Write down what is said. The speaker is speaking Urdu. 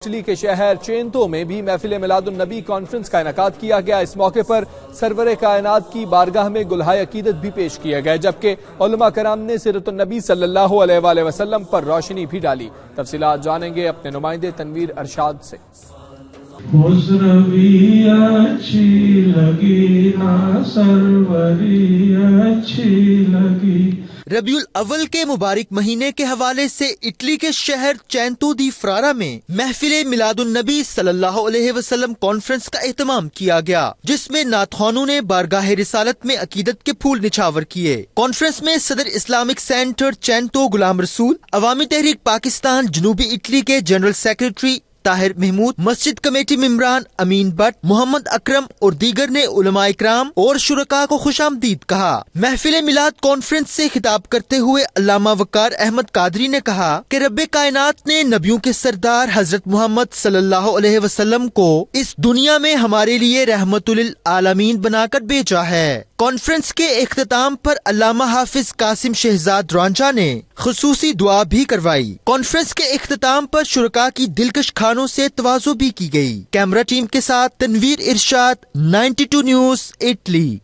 اٹلی کے شہر چینتو میں بھی محفل میلاد النبی کانفرنس کا انعقاد کیا گیا۔ اس موقع پر سرور کائنات کی بارگاہ میں گلہائے عقیدت بھی پیش کیے گئے، جبکہ علماء کرام نے سیرت النبی صلی اللہ علیہ وآلہ وسلم پر روشنی بھی ڈالی۔ تفصیلات جانیں گے اپنے نمائندے تنویر ارشاد سے۔ خسروی اچھی لگی نا سروری اچھی لگی۔ ربیع الاول کے مبارک مہینے کے حوالے سے اٹلی کے شہر چینتو دی فرارا میں محفل میلاد النبی صلی اللہ علیہ وسلم کانفرنس کا اہتمام کیا گیا، جس میں نعت خوانوں نے بارگاہ رسالت میں عقیدت کے پھول نچھاور کیے۔ کانفرنس میں صدر اسلامک سینٹر چینتو غلام رسول، عوامی تحریک پاکستان جنوبی اٹلی کے جنرل سیکرٹری طاہر محمود، مسجد کمیٹی ممبران امین بٹ، محمد اکرم اور دیگر نے علماء اکرام اور شرکاء کو خوش آمدید کہا۔ محفل میلاد کانفرنس سے خطاب کرتے ہوئے علامہ وقار احمد قادری نے کہا کہ رب کائنات نے نبیوں کے سردار حضرت محمد صلی اللہ علیہ وسلم کو اس دنیا میں ہمارے لیے رحمت للعالمین بنا کر بھیجا ہے۔ کانفرنس کے اختتام پر علامہ حافظ قاسم شہزاد رانجھا نے خصوصی دعا بھی کروائی۔ کانفرنس کے اختتام پر شرکاء کی دلکش کھانوں سے تواضع بھی کی گئی۔ کیمرہ ٹیم کے ساتھ تنویر ارشاد، 92 نیوز، اٹلی۔